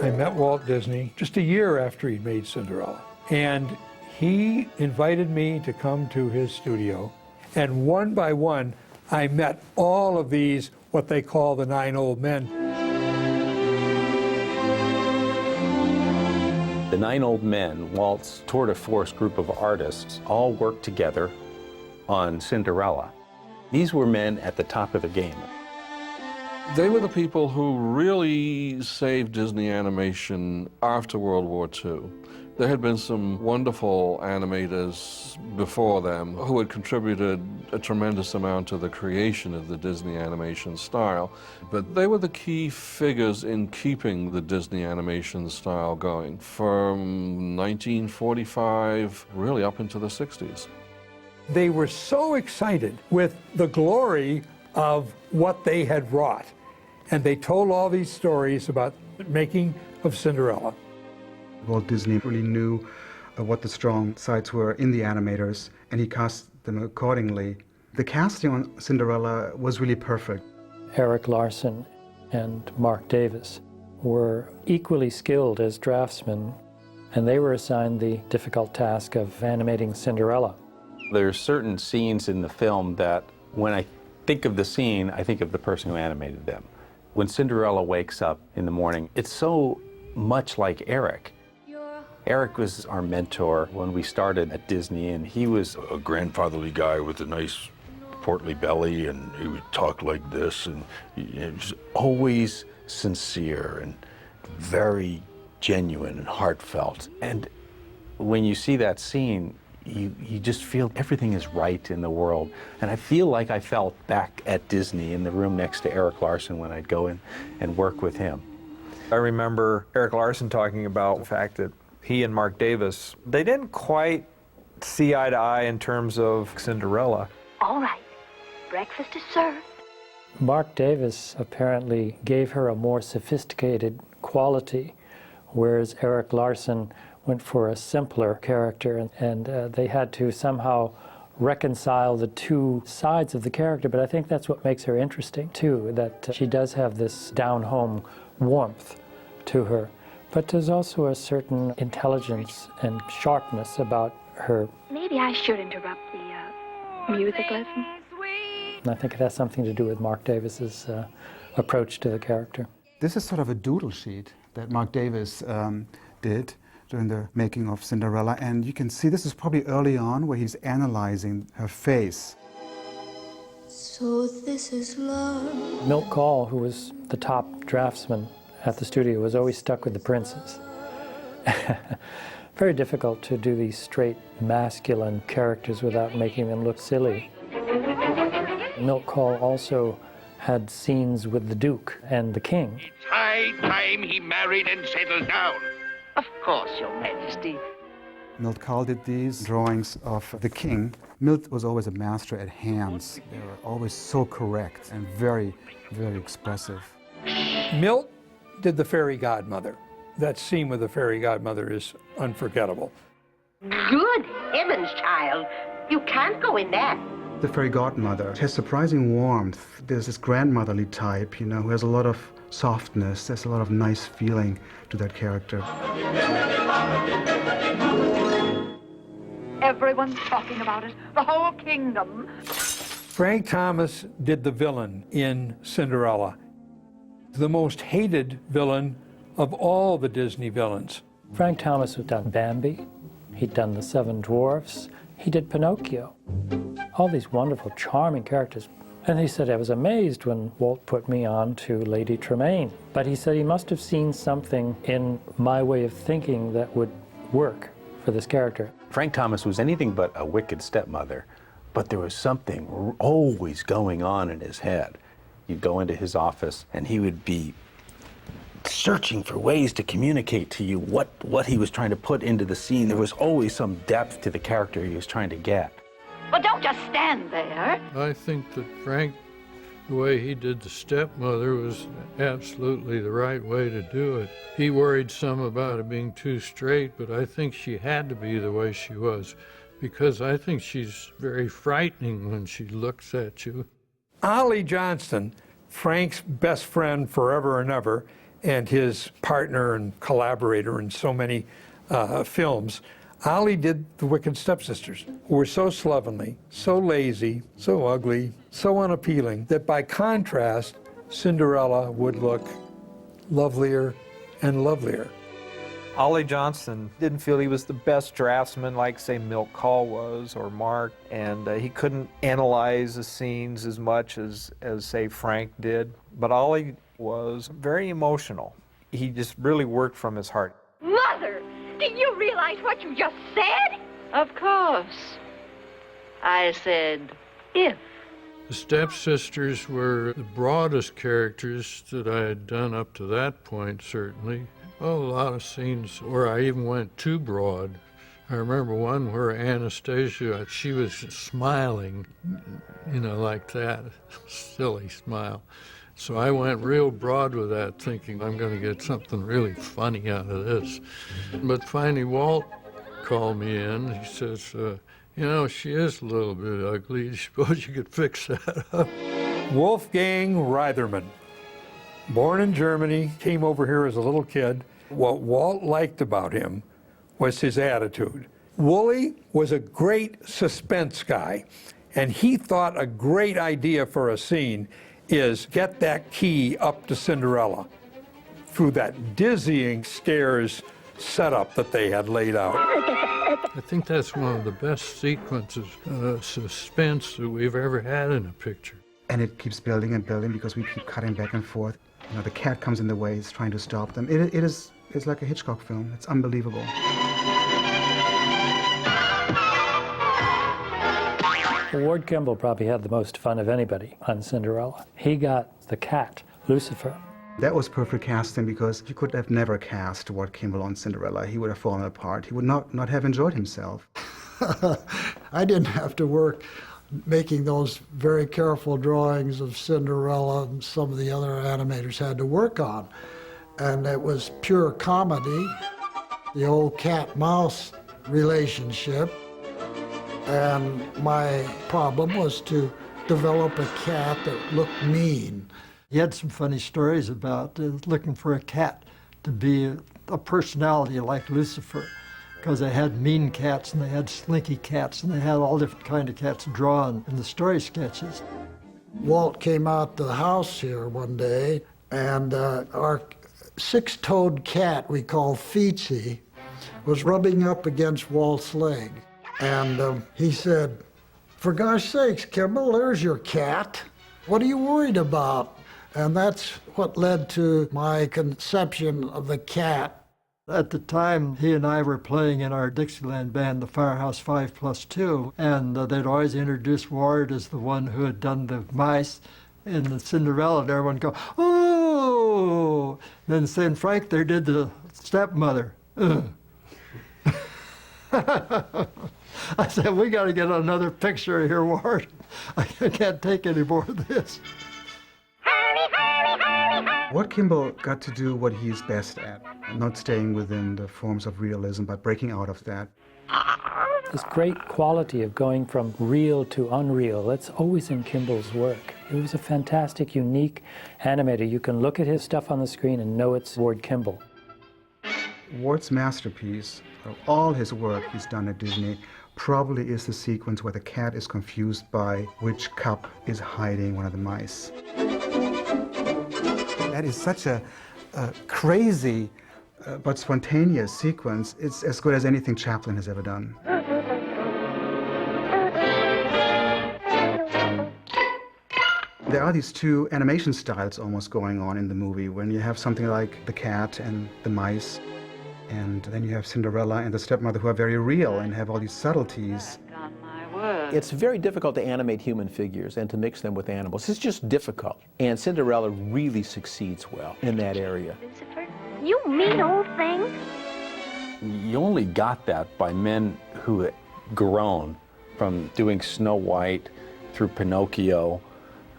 I met Walt Disney just a year after he'd made Cinderella. And he invited me to come to his studio. And one by one, I met all of these, what they call the 9 old men. The 9 old men, Walt's tour de force group of artists, all worked together on Cinderella. These were men at the top of the game. They were the people who really saved Disney animation after World War II. There had been some wonderful animators before them who had contributed a tremendous amount to the creation of the Disney animation style, but they were the key figures in keeping the Disney animation style going from 1945 really up into the 60s. They were so excited with the glory of what they had wrought, and they told all these stories about the making of Cinderella. Walt Disney really knew what the strong sides were in the animators, and he cast them accordingly. The casting on Cinderella was really perfect. Eric Larson and Mark Davis were equally skilled as draftsmen, and they were assigned the difficult task of animating Cinderella. There are certain scenes in the film that when I think of the scene, I think of the person who animated them. When Cinderella wakes up in the morning, it's so much like Eric. Eric was our mentor when we started at Disney, and he was a grandfatherly guy with a nice portly belly, and he would talk like this, and he was always sincere and very genuine and heartfelt. And when you see that scene, you just feel everything is right in the world. And I feel like I felt back at Disney in the room next to Eric Larson when I'd go in and work with him. I remember Eric Larson talking about the fact that he and Mark Davis, they didn't quite see eye to eye in terms of Cinderella. All right, breakfast is served. Mark Davis apparently gave her a more sophisticated quality, whereas Eric Larson went for a simpler character, and they had to somehow reconcile the two sides of the character. But I think that's what makes her interesting too, that she does have this down-home warmth to her. But there's also a certain intelligence and sharpness about her. Maybe I should interrupt the music lesson. And I think it has something to do with Mark Davis's approach to the character. This is sort of a doodle sheet that Mark Davis did during the making of Cinderella, and you can see this is probably early on where he's analyzing her face. So this is love. Milt Kahl, who was the top draftsman at the studio, was always stuck with the princes. Very difficult to do these straight masculine characters without making them look silly. Milt Kahl also had scenes with the Duke and the King. It's high time he married and settled down. Of course, Your Majesty. Milt Kahl did these drawings of the king. Milt was always a master at hands. They were always so correct and very, very expressive. Milt did the fairy godmother. That scene with the fairy godmother is unforgettable. Good heavens, child. You can't go in that. The fairy godmother has surprising warmth. There's this grandmotherly type, you know, who has a lot of softness. There's a lot of nice feeling to that character. Everyone's talking about it. The whole kingdom. Frank Thomas did the villain in Cinderella. The most hated villain of all the Disney villains. Frank Thomas had done Bambi, he'd done the Seven Dwarfs, he did Pinocchio. All these wonderful, charming characters. And he said, I was amazed when Walt put me on to Lady Tremaine. But he said he must have seen something in my way of thinking that would work for this character. Frank Thomas was anything but a wicked stepmother, but there was something always going on in his head. You'd go into his office and he would be searching for ways to communicate to you what he was trying to put into the scene. There was always some depth to the character he was trying to get. Well, don't just stand there. I think that Frank, the way he did the stepmother was absolutely the right way to do it. He worried some about it being too straight, but I think she had to be the way she was, because I think she's very frightening when she looks at you. Ollie Johnston, Frank's best friend forever and ever, and his partner and collaborator in so many films, Ollie did the Wicked Stepsisters, who were so slovenly, so lazy, so ugly, so unappealing, that by contrast, Cinderella would look lovelier and lovelier. Ollie Johnston didn't feel he was the best draftsman like, say, Milt Kahl was or Mark, and he couldn't analyze the scenes as much as, say, Frank did. But Ollie was very emotional. He just really worked from his heart. Mother, do you realize what you just said? Of course. I said, if. The stepsisters were the broadest characters that I had done up to that point, certainly. Oh, a lot of scenes where I even went too broad. I remember one where Anastasia, she was smiling, you know, like that, silly smile. So I went real broad with that, thinking I'm going to get something really funny out of this. But finally, Walt called me in. He says, you know, she is a little bit ugly. Suppose you could fix that up. Wolfgang Reitherman, born in Germany, came over here as a little kid. What Walt liked about him was his attitude. Wooly was a great suspense guy, and he thought a great idea for a scene is get that key up to Cinderella through that dizzying stairs setup that they had laid out. I think that's one of the best sequences of suspense that we've ever had in a picture. And it keeps building and building because we keep cutting back and forth. You know, the cat comes in the way, he's trying to stop them. It's like a Hitchcock film. It's unbelievable. Ward Kimball probably had the most fun of anybody on Cinderella. He got the cat, Lucifer. That was perfect casting because you could have never cast Ward Kimball on Cinderella. He would have fallen apart. He would not have enjoyed himself. I didn't have to work making those very careful drawings of Cinderella and some of the other animators had to work on. And it was pure comedy, the old cat-mouse relationship. And my problem was to develop a cat that looked mean. He had some funny stories about looking for a cat to be a personality like Lucifer, because they had mean cats and they had slinky cats and they had all different kind of cats drawn in the story sketches. Walt came out to the house here one day, and our six-toed cat we call Feetsy was rubbing up against Walt's leg. And he said, "For gosh sakes, Kimball, there's your cat. What are you worried about?" And that's what led to my conception of the cat. At the time, he and I were playing in our Dixieland band, the Firehouse 5+2, and they'd always introduce Ward as the one who had done the mice in the Cinderella, and everyone would go, "Oh!" Then saying, "Frank, they did the stepmother." I said, "We got to get another picture here, Ward. I can't take any more of this." Walt Kimball got to do what he's best at, not staying within the forms of realism, but breaking out of that. This great quality of going from real to unreal, that's always in Kimball's work. He was a fantastic, unique animator. You can look at his stuff on the screen and know it's Ward Kimball. Ward's masterpiece, of all his work he's done at Disney, probably is the sequence where the cat is confused by which cup is hiding one of the mice. That is such a crazy but spontaneous sequence. It's as good as anything Chaplin has ever done. There are these two animation styles almost going on in the movie, when you have something like the cat and the mice, and then you have Cinderella and the stepmother, who are very real and have all these subtleties. It's very difficult to animate human figures and to mix them with animals. It's just difficult. And Cinderella really succeeds well in that area. Lucifer, you mean old thing? You only got that by men who had grown from doing Snow White through Pinocchio,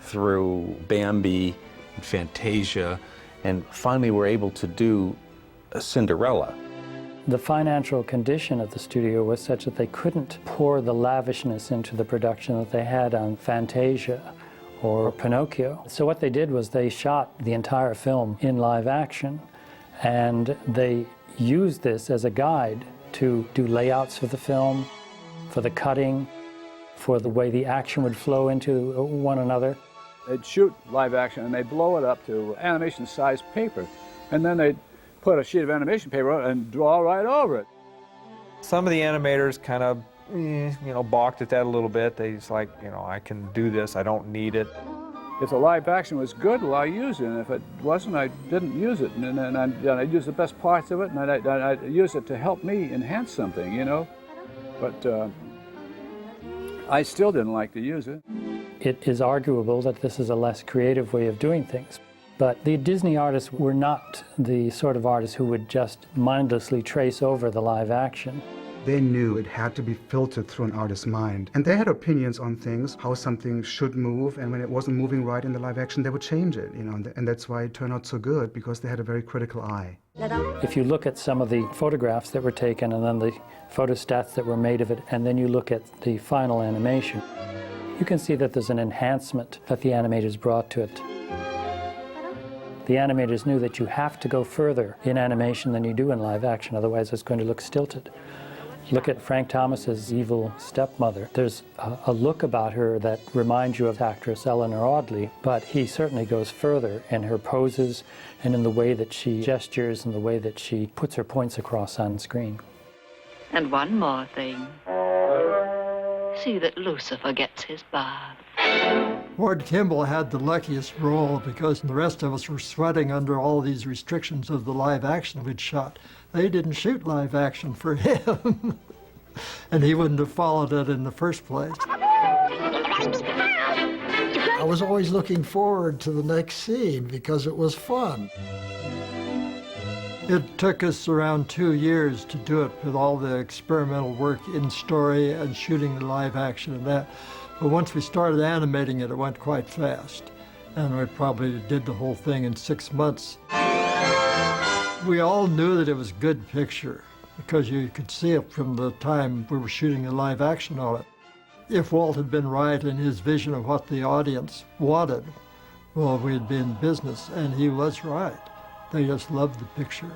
through Bambi, and Fantasia, and finally were able to do Cinderella. The financial condition of the studio was such that they couldn't pour the lavishness into the production that they had on Fantasia or Pinocchio. So what they did was they shot the entire film in live action, and they used this as a guide to do layouts for the film, for the cutting, for the way the action would flow into one another. They'd shoot live action and they'd blow it up to animation-sized paper, and then they'd put a sheet of animation paper on and draw right over it. Some of the animators kind of, balked at that a little bit. They just like, I can do this, I don't need it. If the live action was good, well, I used it, and if it wasn't, I didn't use it. And I'd use the best parts of it, and I'd use it to help me enhance something, But I still didn't like to use it. It is arguable that this is a less creative way of doing things. But the Disney artists were not the sort of artists who would just mindlessly trace over the live action. They knew it had to be filtered through an artist's mind. And they had opinions on things, how something should move, and when it wasn't moving right in the live action, they would change it, and that's why it turned out so good, because they had a very critical eye. If you look at some of the photographs that were taken and then the photostats that were made of it, and then you look at the final animation, you can see that there's an enhancement that the animators brought to it. The animators knew that you have to go further in animation than you do in live action, otherwise it's going to look stilted. Look at Frank Thomas's evil stepmother. There's a look about her that reminds you of actress Eleanor Audley, but he certainly goes further in her poses and in the way that she gestures and the way that she puts her points across on screen. And one more thing. See that Lucifer gets his bath. Ward Kimball had the luckiest role because the rest of us were sweating under all these restrictions of the live action we'd shot. They didn't shoot live action for him, and he wouldn't have followed it in the first place. I was always looking forward to the next scene because it was fun. It took us around 2 years to do it with all the experimental work in story and shooting the live action and that. But once we started animating it, it went quite fast. And we probably did the whole thing in 6 months. We all knew that it was a good picture because you could see it from the time we were shooting the live action on it. If Walt had been right in his vision of what the audience wanted, well, we'd be in business, and he was right. They just loved the picture.